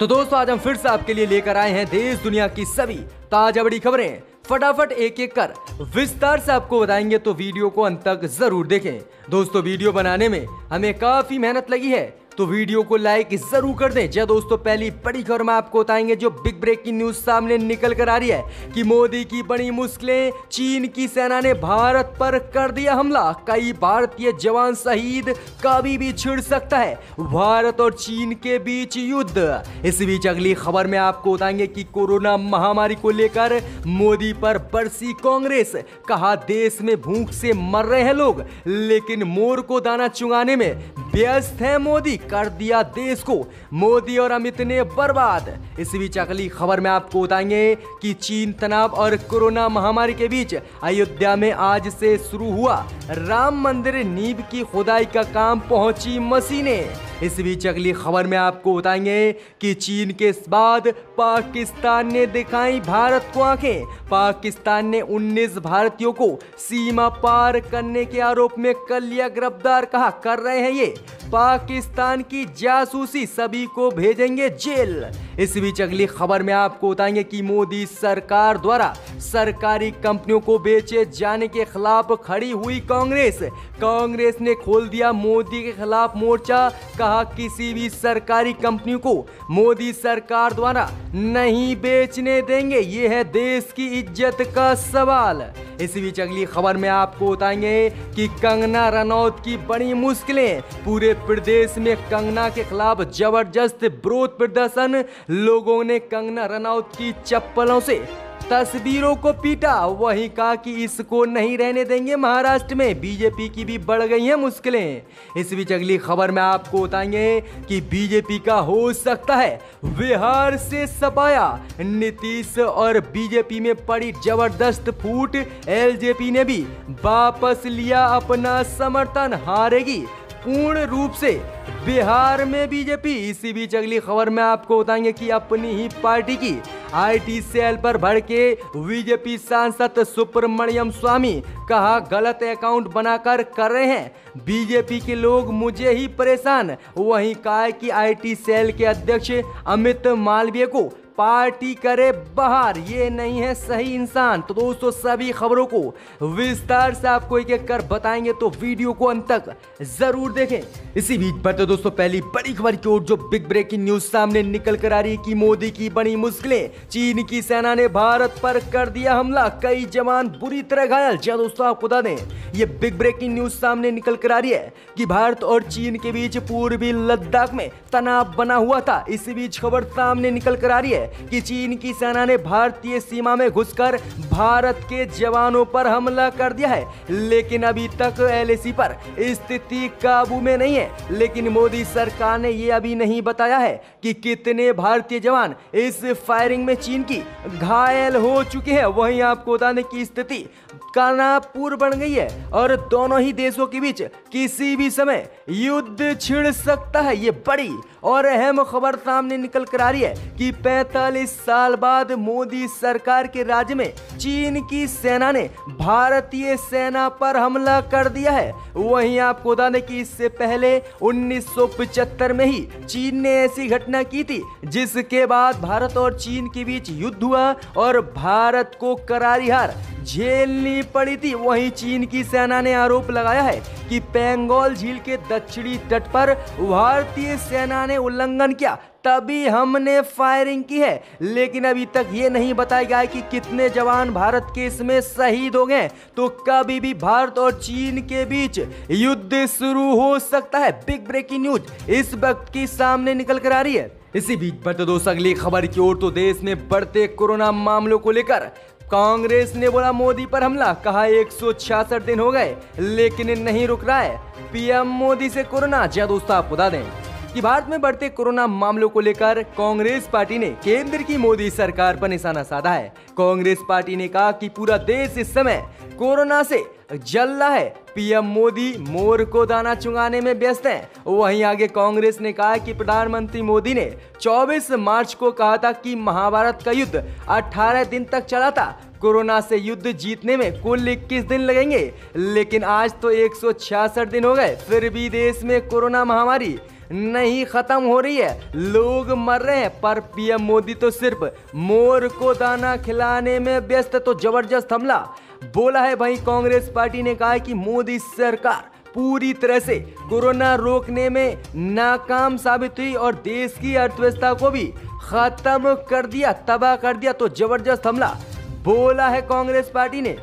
तो दोस्तों आज हम फिर से आपके लिए लेकर आए हैं देश दुनिया की सभी ताजा बड़ी खबरें। फटाफट एक एक कर विस्तार से आपको बताएंगे, तो वीडियो को अंत तक जरूर देखें। दोस्तों वीडियो बनाने में हमें काफी मेहनत लगी है, तो वीडियो को लाइक जरूर कर दें। जी दोस्तों, पहली बड़ी खबर में आपको बताएंगे जो बिग ब्रेकिंग न्यूज सामने निकल कर आ रही है कि मोदी की बड़ी मुश्किलें, चीन की सेना ने भारत पर कर दिया हमला, कई भारतीय जवान शहीद, कभी भी छिड़ सकता है भारत और चीन के बीच युद्ध। इस बीच अगली खबर में आपको बताएंगे कि कोरोना महामारी को लेकर मोदी पर बरसी कांग्रेस, कहा देश में भूख से मर रहे हैं लोग लेकिन मोर को दाना चुगाने में व्यस्त है मोदी, कर दिया देश को मोदी और अमित ने बर्बाद। इस बीच अगली खबर में आपको बताएंगे कि चीन तनाव और कोरोना महामारी के बीच अयोध्या में आज से शुरू हुआ राम मंदिर नींव की खुदाई का काम, पहुंची मशीनें। इस बीच अगली खबर में आपको बताएंगे कि चीन के बाद पाकिस्तान ने दिखाई भारत को आंखें, पाकिस्तान ने 19 भारतीयों को सीमा पार करने के आरोप में कर लिया गिरफ्तार, कहा कर रहे हैं ये पाकिस्तान की जासूसी, सभी को भेजेंगे जेल। इस बीच अगली खबर में आपको बताएंगे कि मोदी सरकार द्वारा सरकारी कंपनियों को बेचे जाने के खिलाफ खड़ी हुई कांग्रेस, कांग्रेस ने खोल दिया मोदी के खिलाफ मोर्चा, कहा किसी भी सरकारी कंपनियों को मोदी सरकार द्वारा नहीं बेचने देंगे, ये है देश की इज्जत का सवाल। इस बीच अगली खबर में आपको बताएंगे कि कंगना रनौत की बड़ी मुश्किलें, पूरे प्रदेश में कंगना के खिलाफ जबरदस्त विरोध प्रदर्शन, लोगों ने कंगना रनौत की चप्पलों से तस्वीरों को पीटा, वहीं कहा कि इसको नहीं रहने देंगे महाराष्ट्र में, बीजेपी की भी बढ़ गई हैं मुश्किलें। इस बीच अगली खबर में आपको बताएंगे कि बीजेपी का हो सकता है बिहार से सफाया, नीतीश और बीजेपी में पड़ी जबरदस्त फूट, एलजेपी ने भी वापस लिया अपना समर्थन, हारेगी पूर्ण रूप से बिहार में बीजेपी। इसी बीच अगली खबर में आपको बताएंगे कि अपनी ही पार्टी की आईटी सेल पर भड़के बीजेपी सांसद सुब्रमण्यम स्वामी, कहा गलत अकाउंट बनाकर कर रहे हैं बीजेपी के लोग मुझे ही परेशान, वहीं कहा कि आईटी सेल के अध्यक्ष अमित मालवीय को पार्टी करे बाहर, ये नहीं है सही इंसान। तो दोस्तों सभी खबरों को विस्तार से आपको एक एक कर बताएंगे, तो वीडियो को अंत तक जरूर देखें। इसी बीच बढ़ते दोस्तों पहली बड़ी खबर की ओर जो बिग ब्रेकिंग न्यूज सामने निकल कर आ रही है कि मोदी की बड़ी मुश्किलें, चीन की सेना ने भारत पर कर दिया हमला, कई जवान बुरी तरह घायल। जी दोस्तों आपको बता दें ये बिग ब्रेकिंग न्यूज सामने निकल कर आ रही है कि भारत और चीन के बीच पूर्वी लद्दाख में तनाव बना हुआ था। इसी बीच खबर सामने निकल कर आ रही है कि चीन की सेना ने भारतीय सीमा में घुसकर भारत के जवानों पर हमला कर दिया है, लेकिन अभी तक एलएसी पर स्थिति काबू में नहीं है। लेकिन मोदी सरकार ने यह अभी नहीं बताया है कि कितने भारतीय जवान इस फायरिंग में चीन की घायल हो चुके हैं। वहीं आपको बताने की स्थिति तनावपूर्ण बन गई है और दोनों ही देशों के बीच किसी भी समय युद्ध छिड़ सकता है। ये बड़ी और अहम खबर सामने निकल कर आ रही है कि 45 साल बाद मोदी सरकार के राज्य में चीन की सेना ने भारतीय सेना पर हमला कर दिया है। वहीं आपको बता दें कि इससे पहले 1975 में ही चीन ने ऐसी घटना की थी, जिसके बाद भारत और चीन के बीच युद्ध हुआ और भारत को करारी हार झेलनी पड़ी थी। वहीं चीन की सेना ने आरोप लगाया है कि पेंगोल झील के दक्षिणी तट पर भारतीय सेना ने उल्लंघन किया, तभी हमने फायरिंग की है, लेकिन अभी तक ये नहीं बताया गया है कि कितने जवान भारत के इसमें शहीद हो गए। तो कभी भी भारत और चीन के बीच युद्ध शुरू हो सकता है। बिग ब्रेकिंग न्यूज इस वक्त की सामने निकल कर आ रही है। इसी बीच बढ़ते दोस्तों अगली खबर की ओर, तो देश में बढ़ते कोरोना मामलों को लेकर कांग्रेस ने बोला मोदी पर हमला, कहा 166 दिन हो गए लेकिन नहीं रुक रहा है पीएम मोदी से कोरोना। जी दोस्तों आपको बता दें कि भारत में बढ़ते कोरोना मामलों को लेकर कांग्रेस पार्टी ने केंद्र की मोदी सरकार पर निशाना साधा है। कांग्रेस पार्टी ने कहा कि पूरा देश इस समय कोरोना से जल रहा है, पीएम मोदी मोर को दाना चुगाने में व्यस्त हैं। वहीं आगे कांग्रेस ने कहा कि प्रधानमंत्री मोदी ने 24 मार्च को कहा था कि महाभारत का युद्ध 18 दिन तक चला था, कोरोना से युद्ध जीतने में कुल 21 दिन लगेंगे, लेकिन आज तो 166 दिन हो गए, फिर भी देश में कोरोना महामारी नहीं खत्म हो रही है, लोग मर रहे हैं, पर पीएम मोदी तो सिर्फ मोर को दाना खिलाने में व्यस्त। तो जबरदस्त हमला बोला है भाई। कांग्रेस पार्टी ने कहा है कि मोदी सरकार पूरी तरह से कोरोना रोकने में नाकाम साबित हुई और देश की अर्थव्यवस्था को भी खत्म कर दिया, तबाह कर दिया। तो जबरदस्त हमला बोला है कांग्रेस पार्टी ने।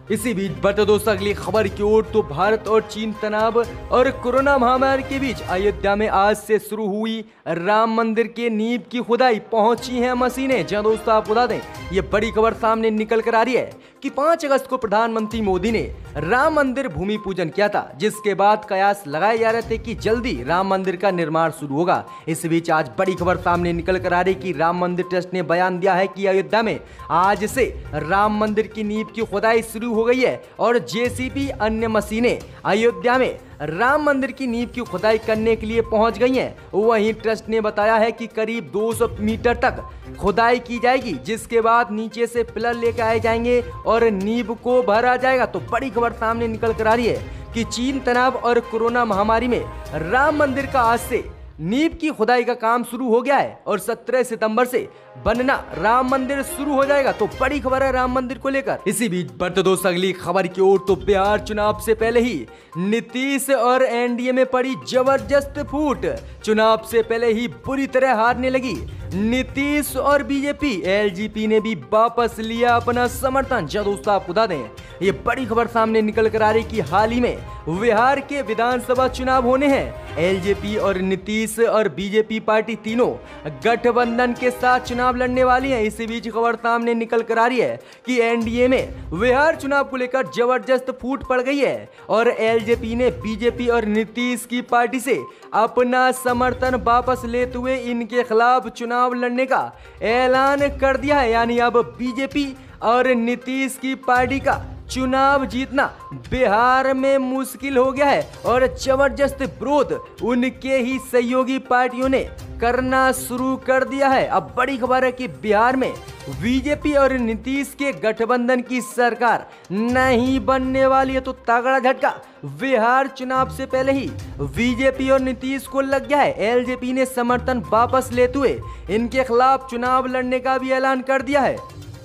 इसी बीच बढ़ते दोस्तों अगली खबर की ओर। तो भारत और चीन तनाव और कोरोना महामारी के बीच अयोध्या में आज से शुरू हुई राम मंदिर के नींव की खुदाई, पहुंची हैं मशीनें। जहां दोस्तों आप बता दें, ये बड़ी खबर सामने निकल कर आ रही है कि 5 अगस्त को प्रधानमंत्री मोदी ने राम मंदिर भूमि पूजन किया था, जिसके बाद कयास लगाए जा रहे थे कि जल्दी राम मंदिर का निर्माण शुरू होगा। इस बीच आज बड़ी खबर सामने निकल कर आ रही कि राम मंदिर ट्रस्ट ने बयान दिया है कि अयोध्या में आज से राम मंदिर की नींव की खुदाई शुरू हो गई है और जेसीबी अन्य मशीनें अयोध्या में राम मंदिर की नींव की खुदाई करने के लिए पहुंच गई हैं। वहीं ट्रस्ट ने बताया है कि करीब 200 मीटर तक खुदाई की जाएगी, जिसके बाद नीचे से पिलर लेकर आए जाएंगे और नींव को भरा जाएगा। तो बड़ी खबर सामने निकल कर आ रही है कि चीन तनाव और कोरोना महामारी में राम मंदिर का आज से नींव की खुदाई का काम शुरू हो गया है और 17 सितंबर से बनना राम मंदिर शुरू हो जाएगा। तो बड़ी खबर है राम मंदिर को लेकर। इसी बीच बढ़ते दोस्तों अगली खबर की ओर। तो बिहार चुनाव से पहले ही नीतीश और एनडीए में पड़ी जबरदस्त फूट। चुनाव से पहले ही बुरी तरह हारने लगी नीतीश और बीजेपी। एलजेपी ने भी वापस लिया अपना समर्थन। जब दोस्तों आपको बता दें, ये बड़ी खबर सामने निकल कर आ रही कि हाल ही में बिहार के विधानसभा चुनाव होने हैं। एलजेपी और नीतीश और बीजेपी पार्टी तीनों गठबंधन के साथ चुनाव लड़ने वाली हैं। इसी बीच खबर सामने निकल कर आ रही है कि एनडीए में बिहार चुनाव को लेकर जबरदस्त फूट पड़ गई है और एलजेपी ने बीजेपी और नीतीश की पार्टी से अपना समर्थन वापस लेते हुए इनके खिलाफ चुनाव लड़ने का ऐलान कर दिया है। यानी अब बीजेपी और नीतीश की पार्टी का चुनाव जीतना बिहार में मुश्किल हो गया है और जबरदस्त विरोध उनके ही सहयोगी पार्टियों ने करना शुरू कर दिया है। अब बड़ी खबर है कि बिहार में बीजेपी और नीतीश के गठबंधन की सरकार नहीं बनने वाली है। तो तगड़ा झटका बिहार चुनाव से पहले ही बीजेपी और नीतीश को लग गया है। एलजेपी ने समर्थन वापस लेते हुए इनके खिलाफ चुनाव लड़ने का भी ऐलान कर दिया है।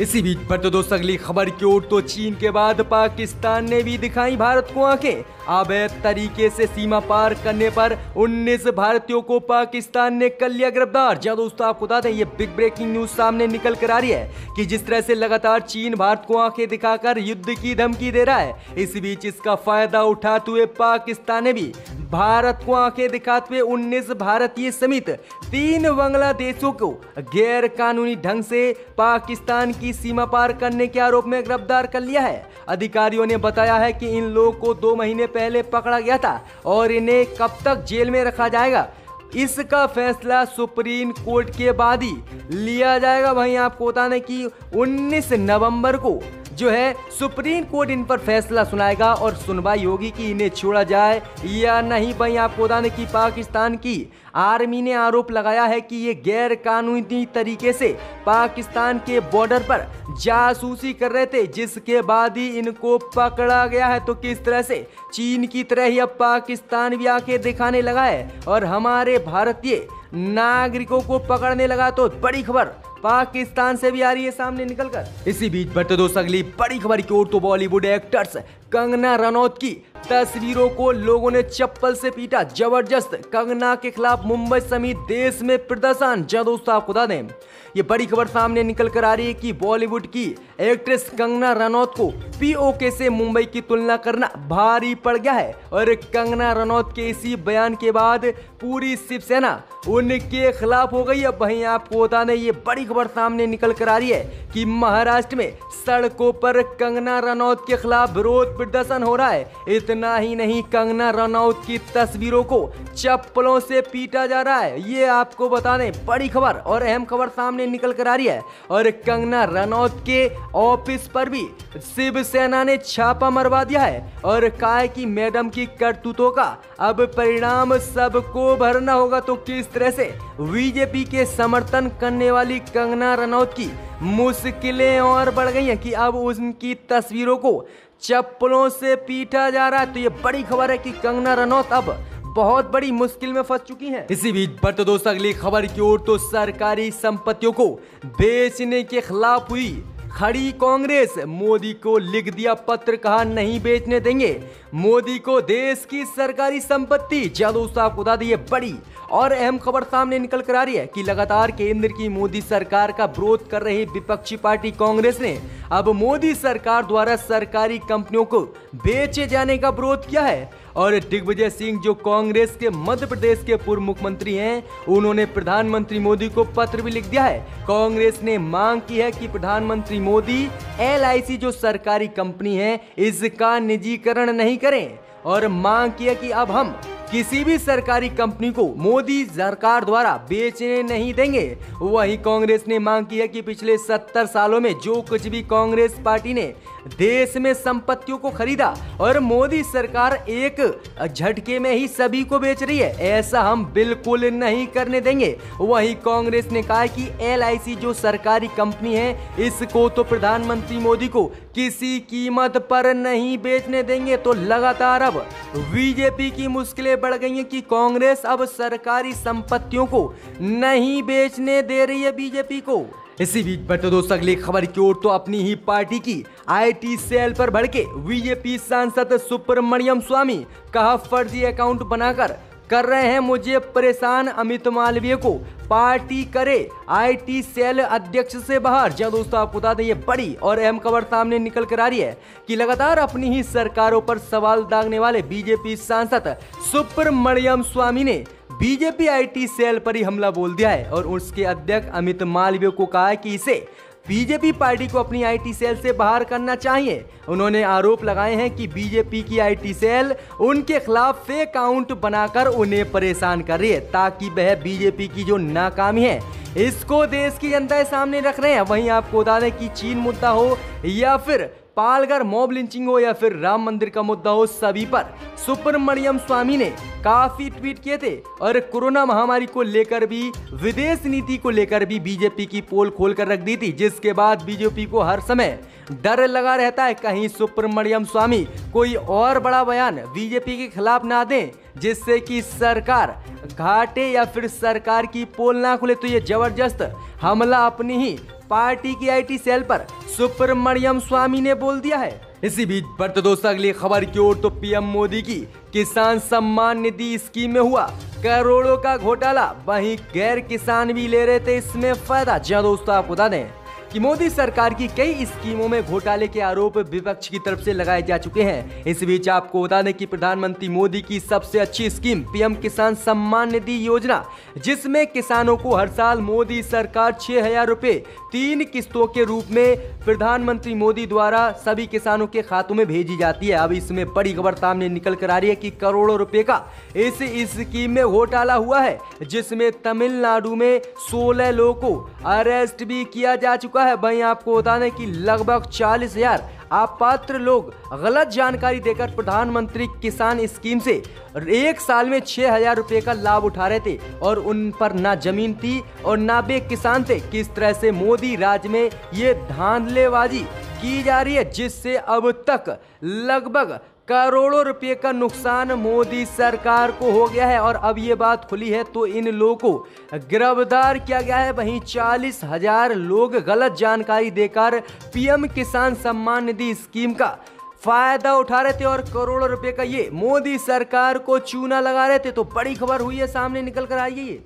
इसी बीच बढ़ते दोस्तों अगली खबर की ओर। तो चीन के बाद पाकिस्तान ने भी दिखाई भारत को आंखें। अवैध तरीके से सीमा पार करने पर 19 भारतीयों को पाकिस्तान ने कर लिया गिरफ्तार। जहां दोस्तों आपको बता दें, ये बिग ब्रेकिंग न्यूज सामने निकल कर आ रही है कि जिस तरह से लगातार चीन भारत को आंखें दिखाकर युद्ध की धमकी दे रहा है, इस बीच इसका फायदा उठाते हुए पाकिस्तान ने भी भारत को आंखें दिखाते हुए 19 भारतीय समेत 3 बांग्लादेशियों को गैर कानूनी ढंग से पाकिस्तान की सीमा पार करने के आरोप में गिरफ्तार कर लिया है। अधिकारियों ने बताया है कि इन लोगों को 2 महीने पहले पकड़ा गया था और इन्हें कब तक जेल में रखा जाएगा, इसका फैसला सुप्रीम कोर्ट के बाद ही लिया जाएगा। वहीं आपको बता दें कि 19 नवंबर को जो है सुप्रीम कोर्ट इन पर फैसला सुनाएगा और सुनवाई होगी कि इन्हें छोड़ा जाए या नहीं। वहीं आपको बता दें कि पाकिस्तान की आर्मी ने आरोप लगाया है कि ये गैर कानूनी तरीके से पाकिस्तान के बॉर्डर पर जासूसी कर रहे थे, जिसके बाद ही इनको पकड़ा गया है। तो किस तरह से चीन की तरह ही अब पाकिस्तान भी आंखें दिखाने लगा है और हमारे भारतीय नागरिकों को पकड़ने लगा। तो बड़ी खबर पाकिस्तान से भी आ रही है सामने निकलकर। इसी बीच बढ़ते दोस्तों अगली बड़ी खबर की ओर। तो बॉलीवुड एक्टर्स कंगना रनौत की तस्वीरों को लोगों ने चप्पल से पीटा। जबरदस्त कंगना के खिलाफ मुंबई समेत देश में प्रदर्शन। जब दोस्तों आपको बता दें, ये बड़ी खबर सामने निकल कर आ रही है कि बॉलीवुड की एक्ट्रेस कंगना रनौत को पीओके से मुंबई की तुलना करना भारी पड़ गया है और कंगना रनौत के इसी बयान के बाद पूरी शिवसेना उनके खिलाफ हो गई है। वहीं आपको बता दें, ये बड़ी खबर सामने निकल कर आ रही है कि महाराष्ट्र में सड़कों पर कंगना रनौत के खिलाफ विरोध प्रदर्शन हो रहा है। इतना ही नहीं, कंगना रनौत की तस्वीरों को चप्पलों से पीटा जा रहा है। ये आपको बता दें, बड़ी खबर और अहम खबर सामने निकल कर आ रही है। और कंगना रनौत के ऑफिस पर भी शिवसेना ने छापा मरवा दिया है और कहा है कि मैडम की करतूतों का अब परिणाम सबको भरना होगा। तो किस तरह से बीजेपी के समर्थन करने वाली कंगना रनौत की मुश्किलें और बढ़ गई हैं कि अब उनकी तस्वीरों को चप्पलों से पीटा जा रहा है। तो ये बड़ी खबर है कि कंगना रनौत अब बहुत बड़ी मुश्किल में फंस चुकी हैं। इसी बीच बढ़ते दोस्तों अगली खबर की ओर, तो सरकारी संपत्तियों को बेचने के खिलाफ हुई खड़ी कांग्रेस। मोदी को लिख दिया पत्र, कहा नहीं बेचने देंगे मोदी को देश की सरकारी संपत्ति। दोस्तों आपको बता दें बड़ी और अहम खबर सामने निकल कर आ रही है कि लगातार केंद्र की मोदी सरकार का विरोध कर रही विपक्षी पार्टी कांग्रेस ने अब मोदी सरकार द्वारा सरकारी कंपनियों को बेचे जाने का विरोध किया है। और दिग्विजय सिंह जो कांग्रेस के मध्य प्रदेश के पूर्व मुख्यमंत्री हैं, उन्होंने प्रधानमंत्री मोदी को पत्र भी लिख दिया है। कांग्रेस ने मांग की है कि प्रधानमंत्री मोदी LIC जो सरकारी कंपनी है इसका निजीकरण नहीं करें, और मांग की है कि अब हम किसी भी सरकारी कंपनी को मोदी सरकार द्वारा बेचने नहीं देंगे। वहीं कांग्रेस ने मांग की है कि पिछले 70 सालों में जो कुछ भी कांग्रेस पार्टी ने देश में संपत्तियों को खरीदा और मोदी सरकार एक झटके में ही सभी को बेच रही है, ऐसा हम बिल्कुल नहीं करने देंगे। वहीं कांग्रेस ने कहा कि LIC जो सरकारी कंपनी है इसको तो प्रधानमंत्री मोदी को किसी कीमत पर नहीं बेचने देंगे। तो लगातार अब बीजेपी की मुश्किलें बढ़ गई हैं कि कांग्रेस अब सरकारी संपत्तियों को नहीं बेचने दे रही है बीजेपी को। इसी बीच बढ़ते दोस्तों अगली खबर की ओर, तो अपनी ही पार्टी की IT सेल पर भड़के बीजेपी सांसद सुब्रमण्यम स्वामी, कहा फर्जी अकाउंट बनाकर कर रहे हैं मुझे परेशान, अमित मालवीय को पार्टी करे IT सेल अध्यक्ष से बाहर। दोस्तों आपको बता दें ये बड़ी और अहम खबर सामने निकल कर आ रही है कि लगातार अपनी ही सरकारों पर सवाल दागने वाले बीजेपी सांसद सुब्रमण्यम स्वामी ने बीजेपी IT सेल पर ही हमला बोल दिया है और उसके अध्यक्ष अमित मालवीय को कहा है कि इसे बीजेपी पार्टी को अपनी IT सेल से बाहर करना चाहिए। उन्होंने आरोप लगाए हैं कि बीजेपी की IT सेल उनके खिलाफ फेक अकाउंट बनाकर उन्हें परेशान कर रही है ताकि वह बीजेपी की जो नाकामी है इसको देश की जनता के सामने रख रहे हैं। वहीं आपको बता दें कि चीन मुद्दा हो या फिर पालघर मॉब लिंचिंग हो या फिर राम मंदिर का मुद्दा हो, सभी पर सुब्रमण्यम स्वामी ने काफी ट्वीट किए थे और कोरोना महामारी को लेकर भी, विदेश नीति को लेकर भी बीजेपी की पोल खोल कर रख दी थी, जिसके बाद बीजेपी को हर समय डर लगा रहता है कहीं सुब्रमण्यम स्वामी कोई और बड़ा बयान बीजेपी के खिलाफ ना दें जिससे कि सरकार घाटे या फिर सरकार की पोल ना खुले। तो ये जबरदस्त हमला अपनी ही पार्टी की IT सेल पर सुब्रमण्यम स्वामी ने बोल दिया है। इसी बीच बढ़ते दोस्तों अगली खबर की ओर, तो PM मोदी की किसान सम्मान निधि स्कीम में हुआ करोड़ों का घोटाला, वहीं गैर किसान भी ले रहे थे इसमें फायदा। दोस्तों आपको बता दें कि मोदी सरकार की कई स्कीमों में घोटाले के आरोप विपक्ष की तरफ से लगाए जा चुके हैं। इस बीच आपको बता दें कि प्रधानमंत्री मोदी की सबसे अच्छी स्कीम PM किसान सम्मान निधि योजना, जिसमें किसानों को हर साल मोदी सरकार 6,000 रुपए 3 किस्तों के रूप में प्रधानमंत्री मोदी द्वारा सभी किसानों के खातों में भेजी जाती है। अब इसमें बड़ी खबर सामने निकल कर आ रही है कि करोड़ों रुपए का इस स्कीम में घोटाला हुआ है, जिसमें तमिलनाडु में 16 लोगों को अरेस्ट भी किया जा चुका है। वहीं आपको बता दें कि लगभग 40,000 अपात्र लोग गलत जानकारी देकर प्रधानमंत्री किसान स्कीम से एक साल में 6,000 रुपए का लाभ उठा रहे थे और उन पर ना जमीन थी और ना वे किसान थे। किस तरह से मोदी राज में ये धांधलेबाजी की जा रही है, जिससे अब तक लगभग करोड़ों रुपए का नुकसान मोदी सरकार को हो गया है। और अब ये बात खुली है तो इन लोगों को गिरफ्तार किया गया है। वहीं 40,000 लोग गलत जानकारी देकर PM किसान सम्मान निधि स्कीम का फायदा उठा रहे थे और करोड़ों रुपए का ये मोदी सरकार को चूना लगा रहे थे। तो बड़ी खबर हुई है, सामने निकल कर आई है ये।